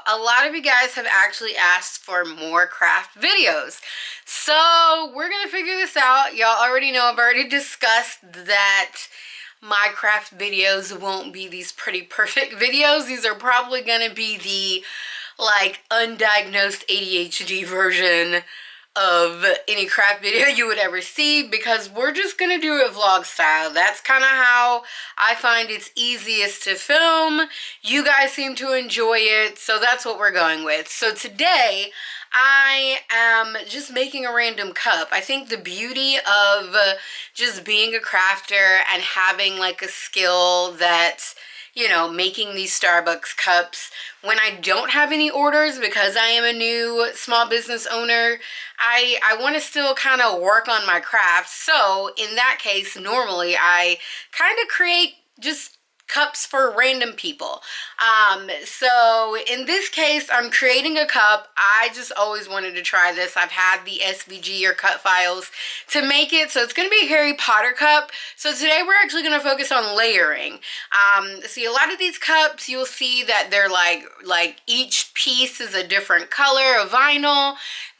a lot of you guys have actually asked for more craft videos. So we're gonna figure this out. Y'all already know I've already discussed that my craft videos won't be these pretty perfect videos. These are probably gonna be the like undiagnosed ADHD version of any craft video you would ever see, because we're just gonna do it vlog style. That's kind of how I find it's easiest to film. You guys seem to enjoy it, so that's what we're going with. So today I am just making a random cup. I think the beauty of just being a crafter and having like a skill that, you know, making these Starbucks cups when I don't have any orders, because I am a new small business owner, I want to still kind of work on my craft. So in that case, normally I kind of create just cups for random people. So in this case, I'm creating a cup. I just always wanted to try this. I've had the SVG or cut files to make it, so it's going to be a Harry Potter cup. So today we're actually going to focus on layering. See, a lot of these cups, you'll see that they're like each piece is a different color of vinyl.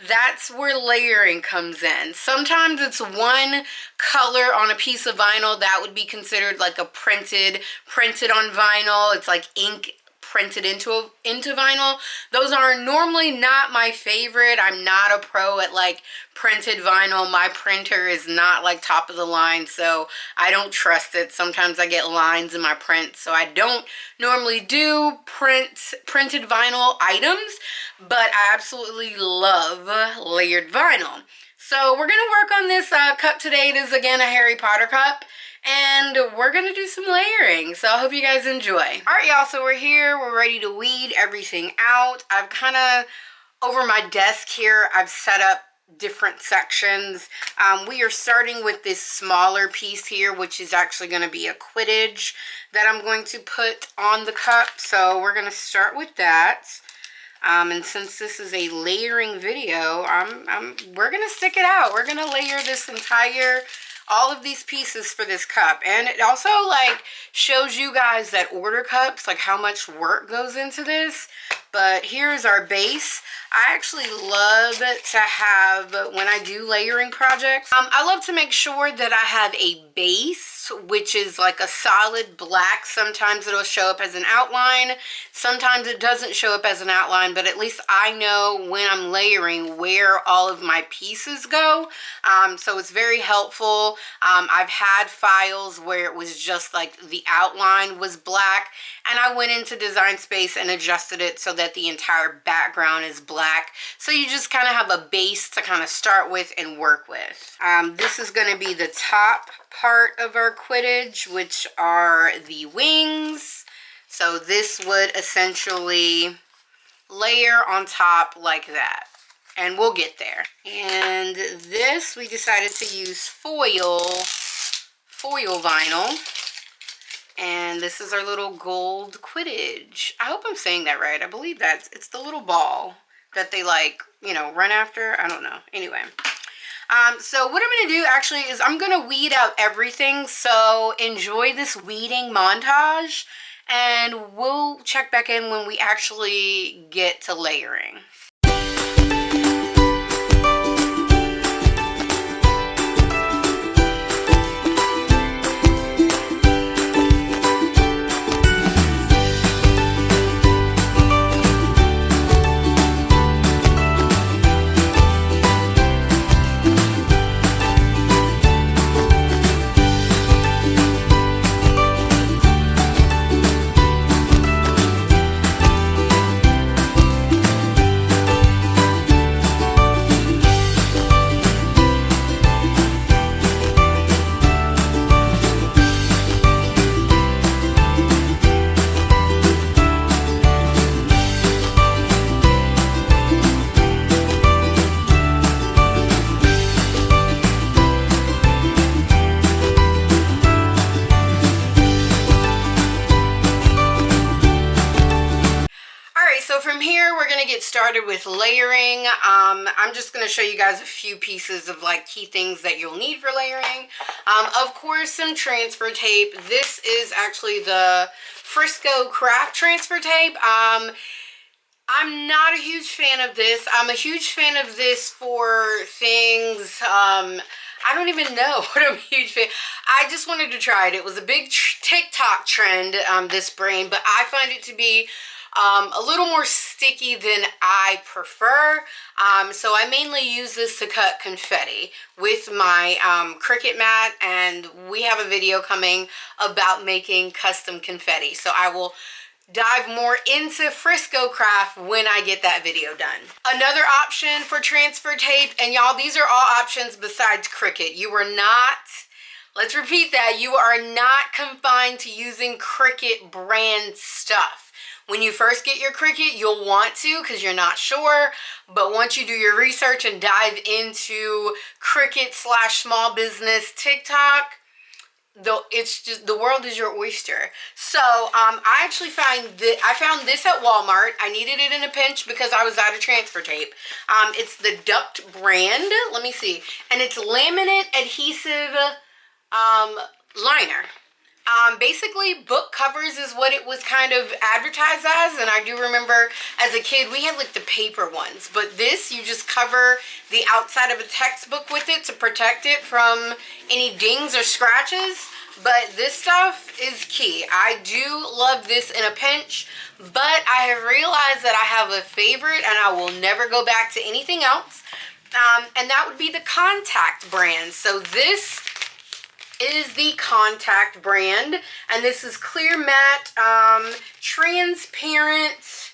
That's where layering comes in. Sometimes it's one color on a piece of vinyl. That would be considered like a printed on vinyl. It's like ink printed into vinyl. Those are normally not my favorite. I'm not a pro at like printed vinyl. My printer is not like top of the line, so I don't trust it. Sometimes I get lines in my print, so I don't normally do printed vinyl items, but I absolutely love layered vinyl. So we're gonna work on this cup today. It is again a Harry Potter cup, and we're gonna do some layering, so I hope you guys enjoy. All right, y'all, so we're here. We're ready to weed everything out. I've kind of, over my desk here, I've set up different sections. We are starting with this smaller piece here, which is actually going to be a Quidditch that I'm going to put on the cup, so we're going to start with that. And since this is a layering video, we're going to stick it out. We're going to layer this all of these pieces for this cup. And it also like shows you guys that order cups, like how much work goes into this. But here's our base. I actually love to have, when I do layering projects, I love to make sure that I have a base, which is like a solid black. Sometimes it'll show up as an outline. Sometimes it doesn't show up as an outline, but at least I know when I'm layering where all of my pieces go. So it's very helpful. I've had files where it was just like the outline was black, and I went into Design Space and adjusted it so that the entire background is black. So you just kind of have a base to kind of start with and work with. This is going to be the top part of our Quidditch, which are the wings. So this would essentially layer on top like that. And we'll get there. And this, we decided to use foil vinyl. And this is our little gold Quidditch. I hope I'm saying that right. I believe it's the little ball that they like, you know, run after. I don't know. Anyway. So what I'm going to do actually is I'm going to weed out everything. So enjoy this weeding montage. And we'll check back in when we actually get to layering. Started with layering. I'm just going to show you guys a few pieces of like key things that you'll need for layering. Of course, some transfer tape. This is actually the Frisco craft transfer tape. I'm not a huge fan of this. I'm a huge fan of this for things, I don't even know what I'm a huge fan. I just wanted to try it. It was a big TikTok trend, this brand, but I find it to be a little more sticky than I prefer. So I mainly use this to cut confetti with my Cricut mat, and we have a video coming about making custom confetti. So I will dive more into Frisco craft when I get that video done. Another option for transfer tape, and y'all, these are all options besides Cricut. You are not, let's repeat that, you are not confined to using Cricut brand stuff. When you first get your Cricut, you'll want to because you're not sure, but once you do your research and dive into Cricut / small business TikTok, though, it's just, the world is your oyster. So I actually found this at Walmart. I needed it in a pinch because I was out of transfer tape. It's the Duct brand, let me see, and it's laminate adhesive liner. Basically book covers is what it was kind of advertised as, and I do remember as a kid we had like the paper ones, but this, you just cover the outside of a textbook with it to protect it from any dings or scratches. But this stuff is key. I do love this in a pinch, but I have realized that I have a favorite and I will never go back to anything else, and that would be the Contact brand. So this is the Contact brand, and this is clear matte, transparent.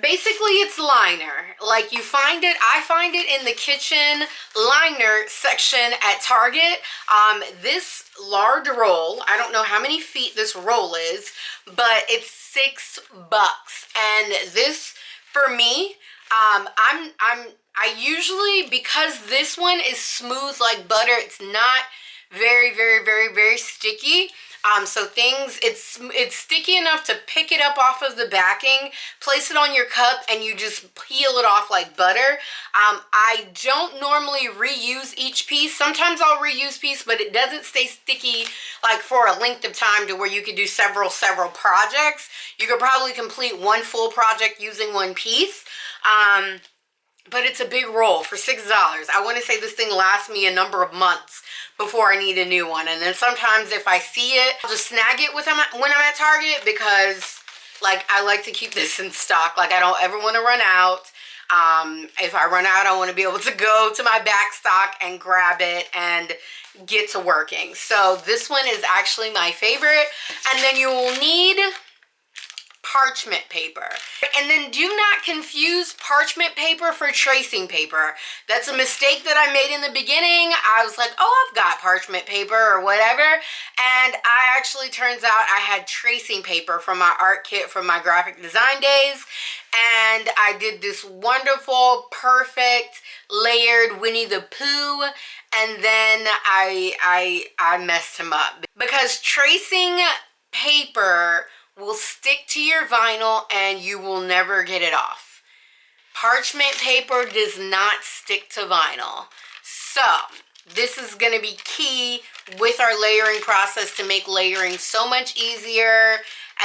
Basically, it's liner. Like, you find it, I find it in the kitchen liner section at Target. This large roll, I don't know how many feet this roll is, but it's $6. And this, for me, I usually, because this one is smooth like butter, it's not very, very, very, very sticky. So it's sticky enough to pick it up off of the backing, place it on your cup, and you just peel it off like butter. I don't normally reuse each piece. Sometimes I'll reuse piece, but it doesn't stay sticky like for a length of time to where you could do several projects. You could probably complete one full project using one piece. But it's a big roll for $6. I want to say this thing lasts me a number of months before I need a new one. And then sometimes if I see it, I'll just snag it when I'm at Target, because like I like to keep this in stock. Like, I don't ever want to run out. If I run out, I want to be able to go to my back stock and grab it and get to working. So this one is actually my favorite. And then you will need parchment paper. And then do not confuse parchment paper for tracing paper. That's a mistake that I made in the beginning. I was like, oh, I've got parchment paper or whatever. And I actually, turns out I had tracing paper from my art kit from my graphic design days. And I did this wonderful, perfect, layered Winnie the Pooh. And then I messed him up. Because tracing paper will stick to your vinyl and you will never get it off. Parchment paper does not stick to vinyl. So this is going to be key with our layering process to make layering so much easier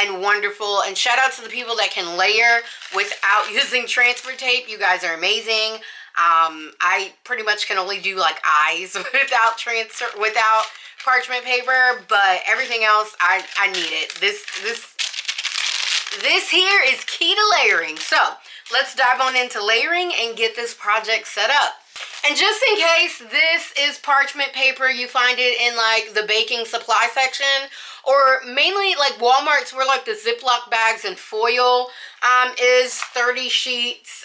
and wonderful. And shout out to the people that can layer without using transfer tape. You guys are amazing. I pretty much can only do like eyes without parchment paper, but everything else I need it. This here is key to layering. So let's dive on into layering and get this project set up. And just in case this is parchment paper, you find it in like the baking supply section, or mainly like Walmart's, where like the Ziploc bags and foil is 30 sheets.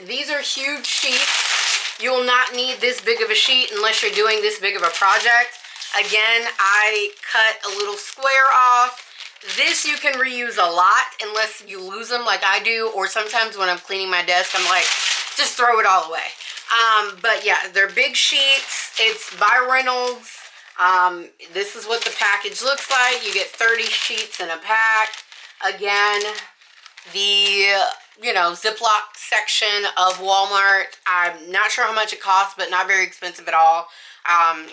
These are huge sheets. You will not need this big of a sheet unless you're doing this big of a project. Again, I cut a little square off. This you can reuse a lot unless you lose them like I do, or sometimes when I'm cleaning my desk, I'm like, just throw it all away. But yeah, they're big sheets. It's by Reynolds. This is what the package looks like. You get 30 sheets in a pack. Again, the, Ziploc section of Walmart. I'm not sure how much it costs, but not very expensive at all.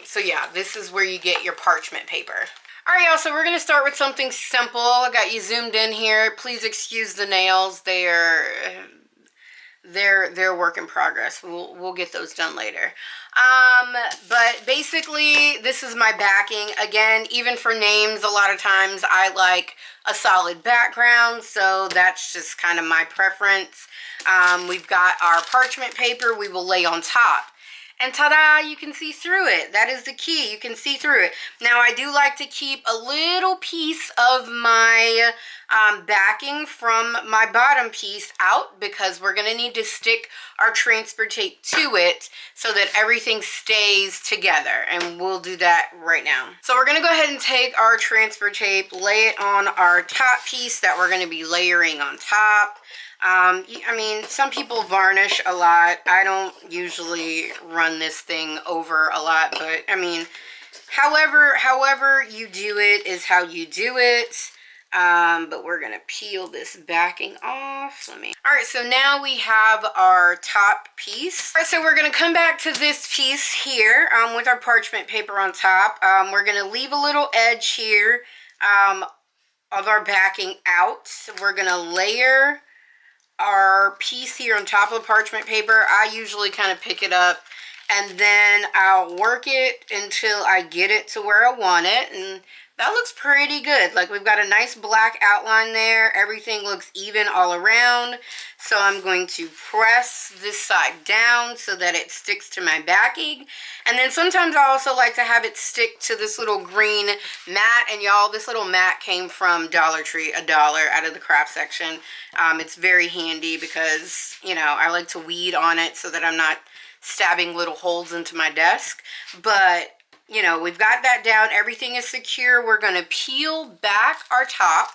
So yeah, this is where you get your parchment paper. Alright, y'all, so we're going to start with something simple. I got you zoomed in here. Please excuse the nails. They are they're work in progress. We'll get those done later. But basically, this is my backing. Again, even for names, a lot of times I like a solid background, so that's just kind of my preference. We've got our parchment paper we will lay on top. And ta-da, you can see through it. That is the key. You can see through it. Now, I do like to keep a little piece of my backing from my bottom piece out because we're going to need to stick our transfer tape to it so that everything stays together. And we'll do that right now. So we're going to go ahead and take our transfer tape, lay it on our top piece that we're going to be layering on top. I mean, some people varnish a lot. I don't usually run this thing over a lot, but I mean, however you do it is how you do it. But we're gonna peel this backing off. All right, so now we have our top piece. All right, so we're gonna come back to this piece here with our parchment paper on top. We're gonna leave a little edge here of our backing out. So we're gonna layer our piece here on top of the parchment paper. I usually kind of pick it up and then I'll work it until I get it to where I want it, and that looks pretty good. Like, we've got a nice black outline there. Everything looks even all around. So I'm going to press this side down so that it sticks to my backing. And then sometimes I also like to have it stick to this little green mat. And y'all, this little mat came from Dollar Tree, $1 out of the craft section. It's very handy because, you know, I like to weed on it so that I'm not stabbing little holes into my desk. But you know, we've got that down. Everything is secure. We're going to peel back our top.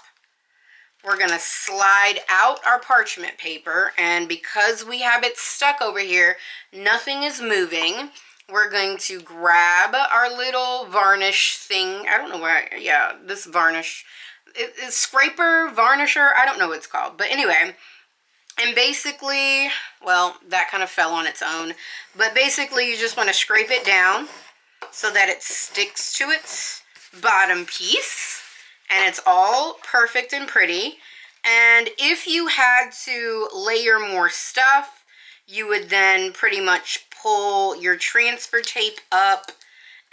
We're going to slide out our parchment paper. And because we have it stuck over here, nothing is moving. We're going to grab our little varnish thing. I don't know where, yeah, this varnish. It's scraper, varnisher. I don't know what it's called. But anyway, and basically, well, that kind of fell on its own. But basically, you just want to scrape it down so that it sticks to its bottom piece and it's all perfect and pretty. And if you had to layer more stuff, you would then pretty much pull your transfer tape up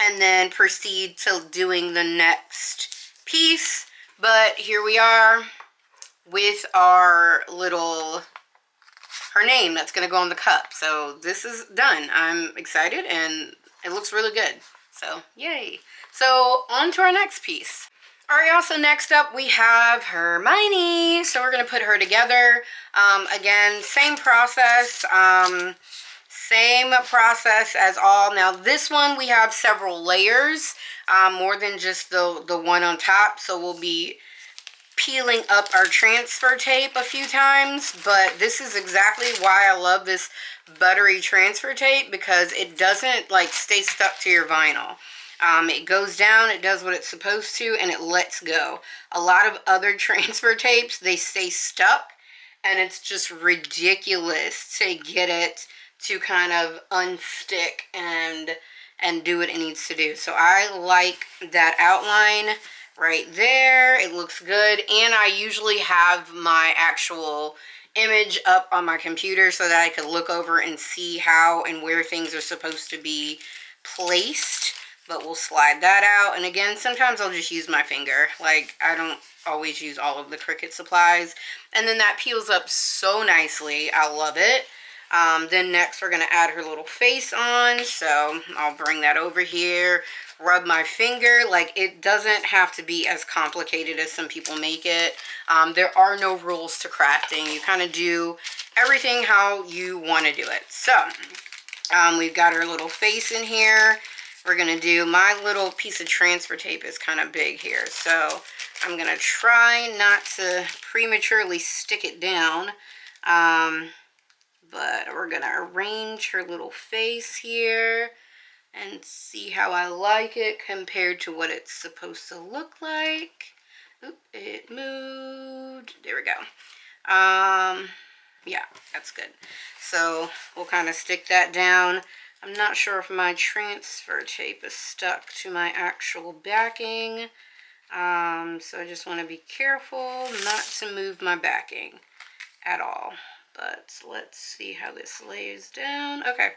and then proceed to doing the next piece. But here we are with our little, her name that's going to go on the cup. So this is done. I'm excited and it looks really good. So, yay. So, on to our next piece. Alright, y'all, so next up we have Hermione. So, we're going to put her together. Again, same process. Same process as all. Now, this one we have several layers. More than just the one on top. So, we'll be peeling up our transfer tape a few times. But this is exactly why I love this buttery transfer tape, because it doesn't like stay stuck to your vinyl. It goes down, it does what it's supposed to, and it lets go. A lot of other transfer tapes, they stay stuck, and it's just ridiculous to get it to kind of unstick and do what it needs to do. So I like that outline right there. It looks good, and I usually have my actual image up on my computer so that I could look over and see how and where things are supposed to be placed. But we'll slide that out. And again, sometimes I'll just use my finger. Like, I don't always use all of the Cricut supplies. And then that peels up so nicely. I love it. Then next we're going to add her little face on. So I'll bring that over here. Rub my finger. Like, it doesn't have to be as complicated as some people make it. There are no rules to crafting. You kind of do everything how you want to do it. So we've got our little face in here. We're going to do, my little piece of transfer tape is kind of big here. So I'm going to try not to prematurely stick it down. But we're going to arrange her little face here and see how I like it compared to what it's supposed to look like. Oop, it moved. There we go. Yeah, that's good. So we'll kind of stick that down. I'm not sure if my transfer tape is stuck to my actual backing. So I just want to be careful not to move my backing at all. but let's see how this lays down. Okay,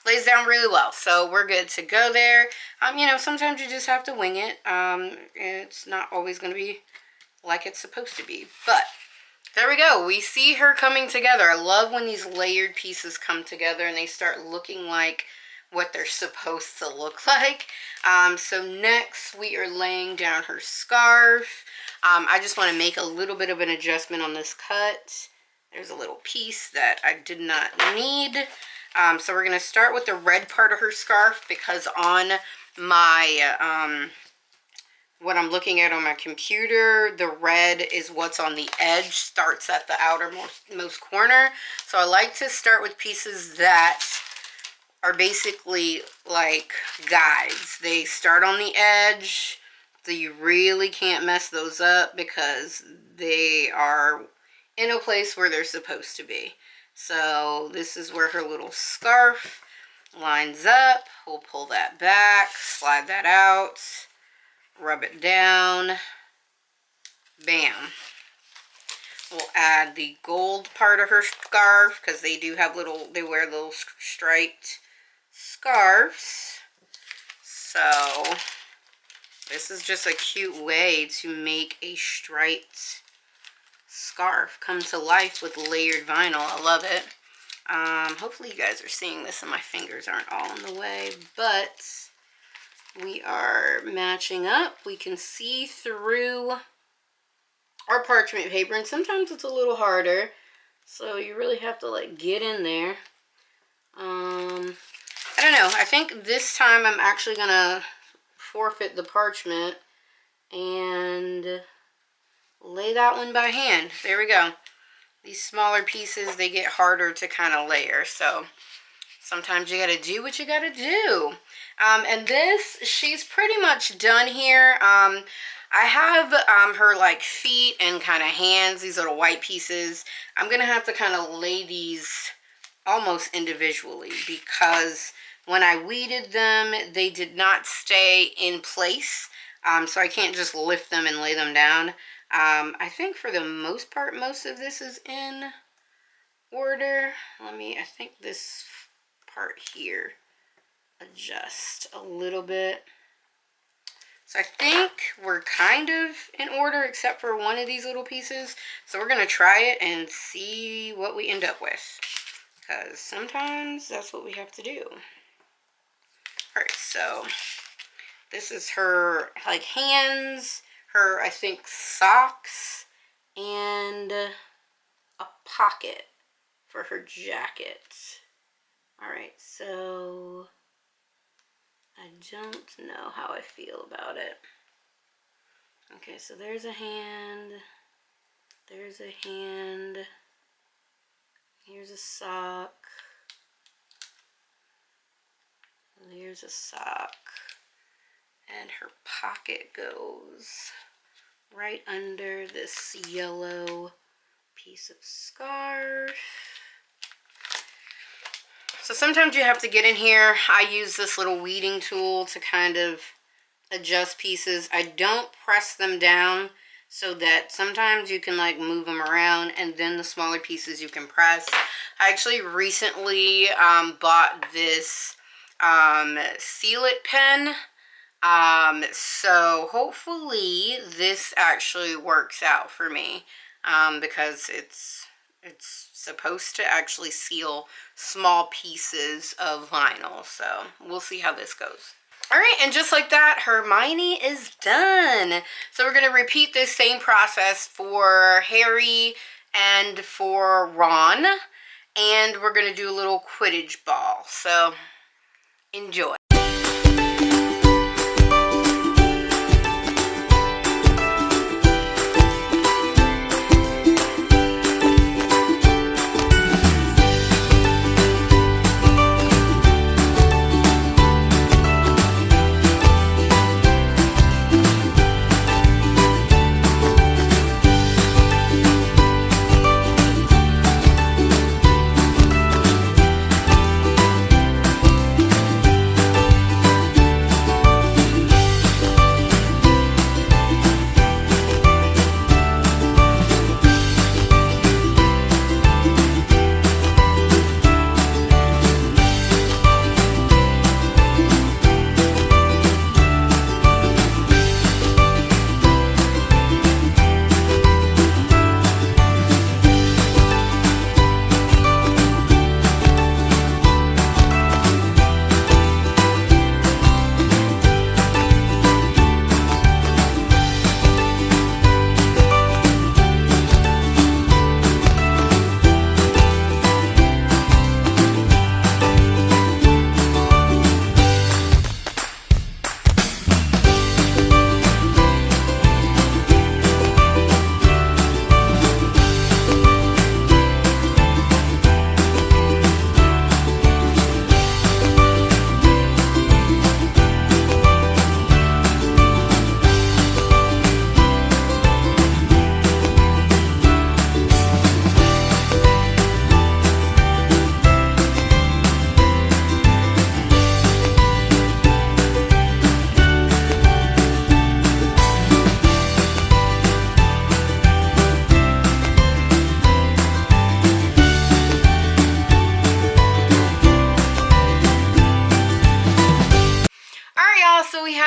lays down really well, so we're good to go there. You know, sometimes you just have to wing it. It's not always going to be like it's supposed to be, but there we go. We see her coming together. I love when these layered pieces come together and they start looking like what they're supposed to look like. So next we are laying down her scarf. I just want to make a little bit of an adjustment on this cut. There's a little piece that I did not need. So we're going to start with the red part of her scarf, because on my, what I'm looking at on my computer, the red is what's on the edge, starts at the outermost corner. So I like to start with pieces that are basically like guides. They start on the edge, so you really can't mess those up because they are in a place where they're supposed to be. So this is where her little scarf lines up. We'll pull that back, slide that out, rub it down, bam. We'll add the gold part of her scarf, because they do have they wear little striped scarves. So this is just a cute way to make a striped scarf come to life with layered vinyl. I love it. Hopefully you guys are seeing this and my fingers aren't all in the way, but we are matching up. We can see through our parchment paper, and sometimes it's a little harder, so you really have to like get in there. I don't know, I think this time I'm actually gonna forfeit the parchment and lay that one by hand. There we go. These smaller pieces, they get harder to kind of layer, so sometimes you gotta do what you gotta do. And this, she's pretty much done here. I have her like feet and kind of hands, these little white pieces. I'm gonna have to kind of lay these almost individually, because when I weeded them, they did not stay in place. So I can't just lift them and lay them down. I think for the most part, most of this is in order. I think this part here adjust a little bit. So I think we're kind of in order, except for one of these little pieces. So we're gonna try it and see what we end up with, because sometimes that's what we have to do. Alright, so this is her like hands, her I think socks, and a pocket for her jacket. Alright, so I don't know how I feel about it. Okay, so there's a hand, there's a hand, here's a sock, there's a sock, and her pocket goes right under this yellow piece of scarf. So sometimes you have to get in here. I use this little weeding tool to kind of adjust pieces. I don't press them down, so that sometimes you can like move them around, and then the smaller pieces you can press. I actually recently bought this Seal It pen. So hopefully this actually works out for me, because it's supposed to actually seal small pieces of vinyl. So we'll see how this goes. Alright, and just like that, Hermione is done. So we're going to repeat this same process for Harry and for Ron. And we're going to do a little Quidditch ball. So enjoy.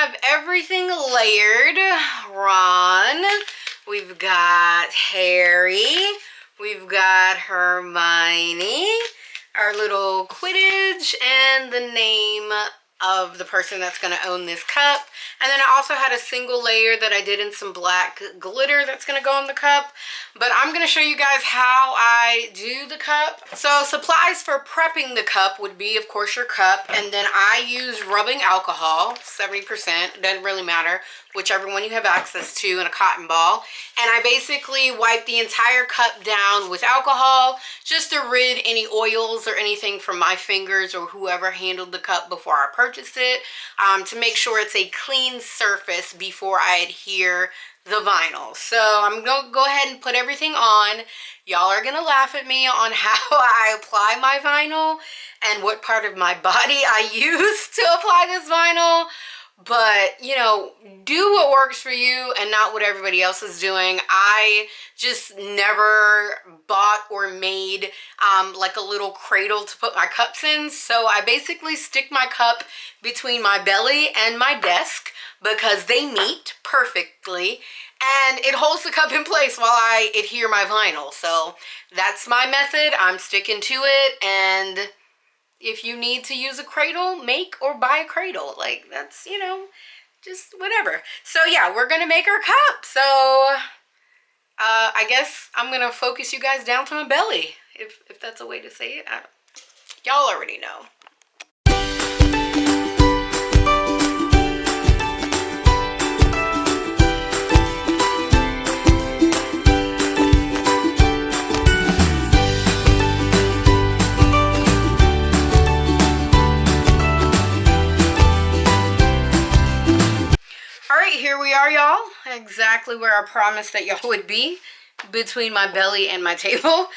have everything layered. Ron, we've got Harry, we've got Hermione, our little Quidditch, and the name of the person that's going to own this cup. And then I also had a single layer that I did in some black glitter that's going to go on the cup. But I'm going to show you guys how I do the cup. So supplies for prepping the cup would be, of course, your cup. And then I use rubbing alcohol, 70%. Doesn't really matter. Whichever one you have access to, in a cotton ball. And I basically wipe the entire cup down with alcohol just to rid any oils or anything from my fingers or whoever handled the cup before I purchased it, to make sure it's a clean surface before I adhere the vinyl. So I'm gonna go ahead and put everything on. Y'all are gonna laugh at me on how I apply my vinyl and what part of my body I use to apply this vinyl. But, you know, do what works for you and not what everybody else is doing. I just never bought or made like a little cradle to put my cups in. So I basically stick my cup between my belly and my desk because they meet perfectly. And it holds the cup in place while I adhere my vinyl. So that's my method. I'm sticking to it. And if you need to use a cradle, make or buy a cradle. Like, that's, you know, just whatever. So yeah, we're gonna make our cup. So I guess I'm gonna focus you guys down to my belly, if that's a way to say it. Y'all already know. Here we are, y'all, exactly where I promised that y'all would be, between my belly and my table.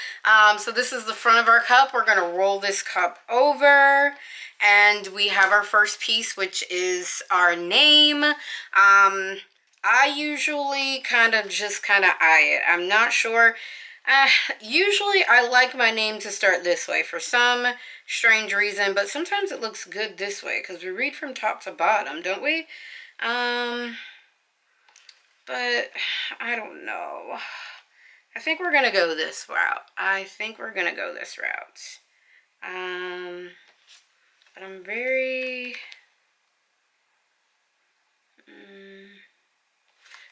So this is the front of our cup. We're gonna roll this cup over, and we have our first piece, which is our name. I usually just eye it. I'm not sure. Usually I like my name to start this way for some strange reason, but sometimes it looks good this way because we read from top to bottom, don't we? But I don't know. I think we're gonna go this route. But I'm very...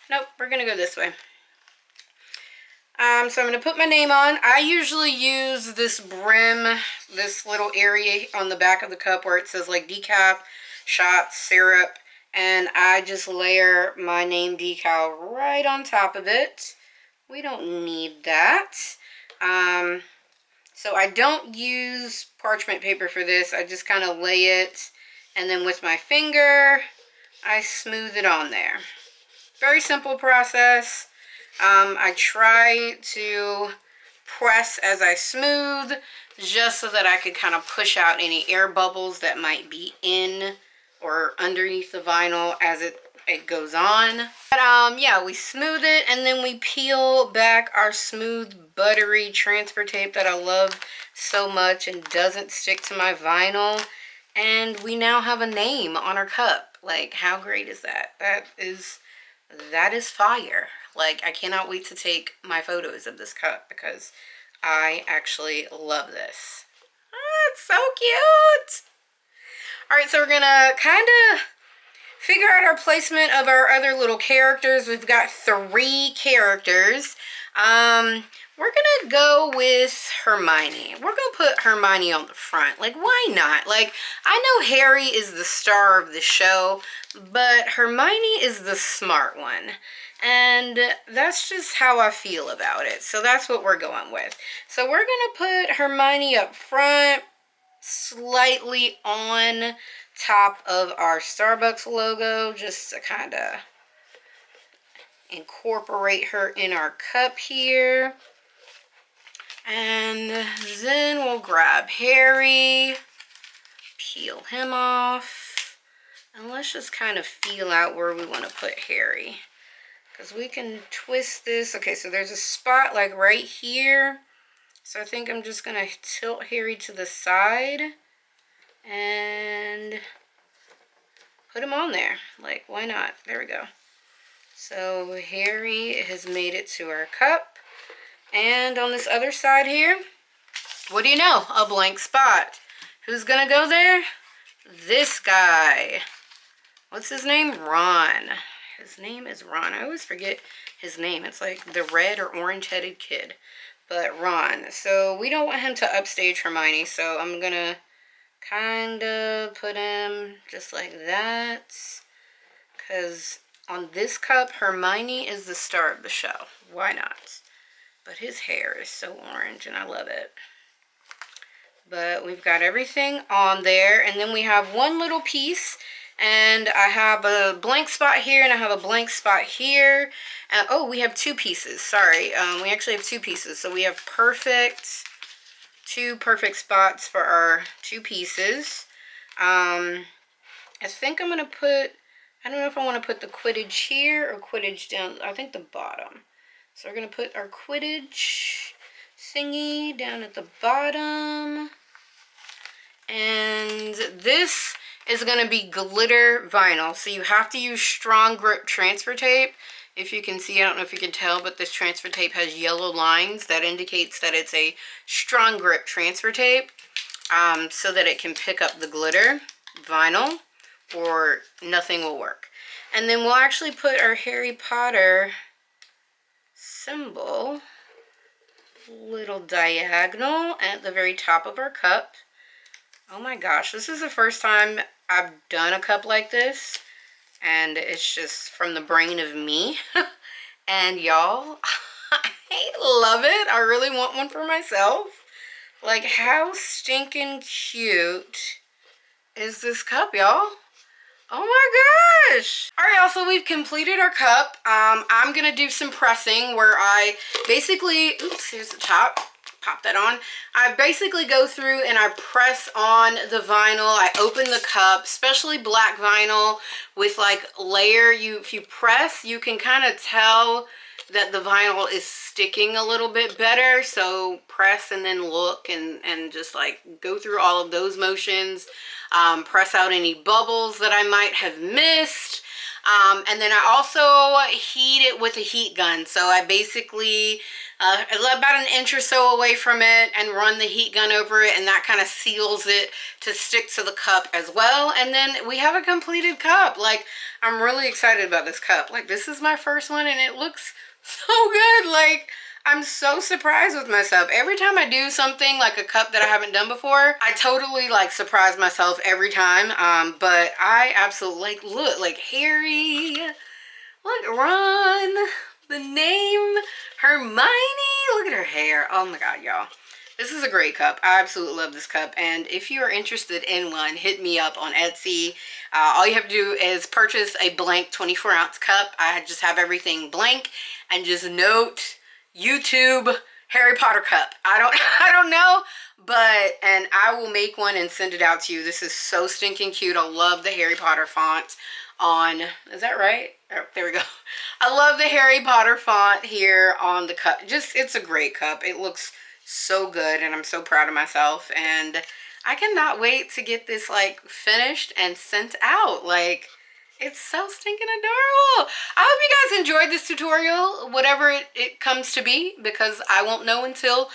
nope, we're gonna go this way. So I'm gonna put my name on. I usually use this brim, this little area on the back of the cup where it says like decaf, shots, syrup. And I just layer my name decal right on top of it. We don't need that. So I don't use parchment paper for this. I just kind of lay it, and then with my finger, I smooth it on there. Very simple process. I try to press as I smooth, just so that I could kind of push out any air bubbles that might be in or underneath the vinyl as it goes on. But yeah, we smooth it, and then we peel back our smooth buttery transfer tape that I love so much and doesn't stick to my vinyl, and we now have a name on our cup. Like, how great is that? That is fire. Like, I cannot wait to take my photos of this cup because I actually love this. Oh, it's so cute. Alright, so we're gonna kind of figure out our placement of our other little characters. We've got 3 characters. We're gonna go with Hermione. We're gonna put Hermione on the front. Like, why not? Like, I know Harry is the star of the show, but Hermione is the smart one. And that's just how I feel about it. So that's what we're going with. So we're gonna put Hermione up front, slightly on top of our Starbucks logo, just to kind of incorporate her in our cup here. And then we'll grab Harry, peel him off, and let's just kind of feel out where we want to put Harry, because we can twist this. Okay, so there's a spot like right here. So I think I'm just going to tilt Harry to the side and put them on there. Like, why not? There we go. So Harry has made it to our cup. And on this other side here, what do you know? A blank spot. Who's gonna go there? This guy. What's his name? Ron. His name is Ron. I always forget his name. It's like the red or orange-headed kid. But Ron. So we don't want him to upstage Hermione, so I'm gonna kind of put him just like that. Because on this cup, Hermione is the star of the show. Why not? But his hair is so orange and I love it. But we've got everything on there. And then we have one little piece. And I have a blank spot here and I have a blank spot here. And, oh, we have two pieces. Sorry. We actually have two pieces. So we have two perfect spots for our two pieces. I think I'm going to put, I don't know if I want to put the Quidditch here or Quidditch down. I think the bottom. So we're going to put our Quidditch thingy down at the bottom. And this is going to be glitter vinyl. So you have to use strong grip transfer tape. If you can see, I don't know if you can tell, but this transfer tape has yellow lines. That indicates that it's a strong grip transfer tape, so that it can pick up the glitter vinyl, or nothing will work. And then we'll actually put our Harry Potter symbol, little diagonal, at the very top of our cup. Oh my gosh, this is the first time I've done a cup like this, and it's just from the brain of me. And y'all, I love it. I really want one for myself. Like, how stinking cute is this cup, y'all? Oh my gosh. All right, y'all, so we've completed our cup. I'm gonna do some pressing where I basically, oops, here's the top. Pop that on. I basically go through and I press on the vinyl. I open the cup, especially black vinyl with like layer. If you press, you can kind of tell that the vinyl is sticking a little bit better. So press and then look and just like go through all of those motions. Press out any bubbles that I might have missed. And then I also heat it with a heat gun. So I basically about an inch or so away from it and run the heat gun over it, and that kind of seals it to stick to the cup as well. And then we have a completed cup. Like, I'm really excited about this cup. Like, this is my first one and it looks so good. Like, I'm so surprised with myself. Every time I do something like a cup that I haven't done before, I totally like surprise myself every time. But I absolutely like, look, like Harry, look, Ron, the name, Hermione, look at her hair. Oh my God, y'all. This is a great cup. I absolutely love this cup. And if you are interested in one, hit me up on Etsy. All you have to do is purchase a blank 24-ounce cup. I just have everything blank, and just note YouTube Harry Potter cup. I don't know, but, and I will make one and send it out to you. This is so stinking cute. I love the Harry Potter font on, is that right? Oh, there we go. I love the Harry Potter font here on the cup. Just, it's a great cup. It looks so good and I'm so proud of myself, and I cannot wait to get this like finished and sent out. Like, it's so stinking adorable. I hope you guys enjoyed this tutorial, whatever it comes to be, because I won't know until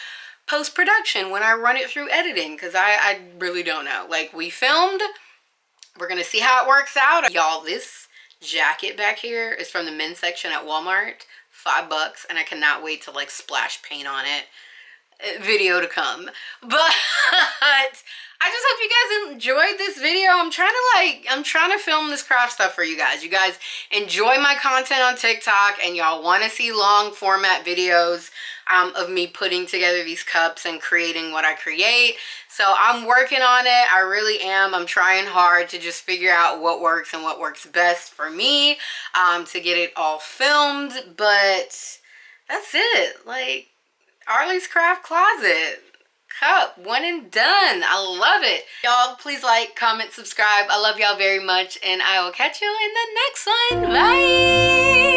post-production when I run it through editing, because I really don't know. Like, we filmed, we're gonna see how it works out. Y'all, this jacket back here is from the men's section at Walmart, $5, and I cannot wait to like splash paint on it. Video to come. But I just hope you guys enjoyed this video. I'm trying to film this craft stuff for you guys. You guys enjoy my content on TikTok and y'all want to see long format videos of me putting together these cups and creating what I create. So I'm working on it. I really am. I'm trying hard to just figure out what works and what works best for me to get it all filmed. But that's it. Like, Arliescraftcloset cup, one and done. I love it. Y'all, please like, comment, subscribe. I love y'all very much, and I will catch you in the next one. Bye.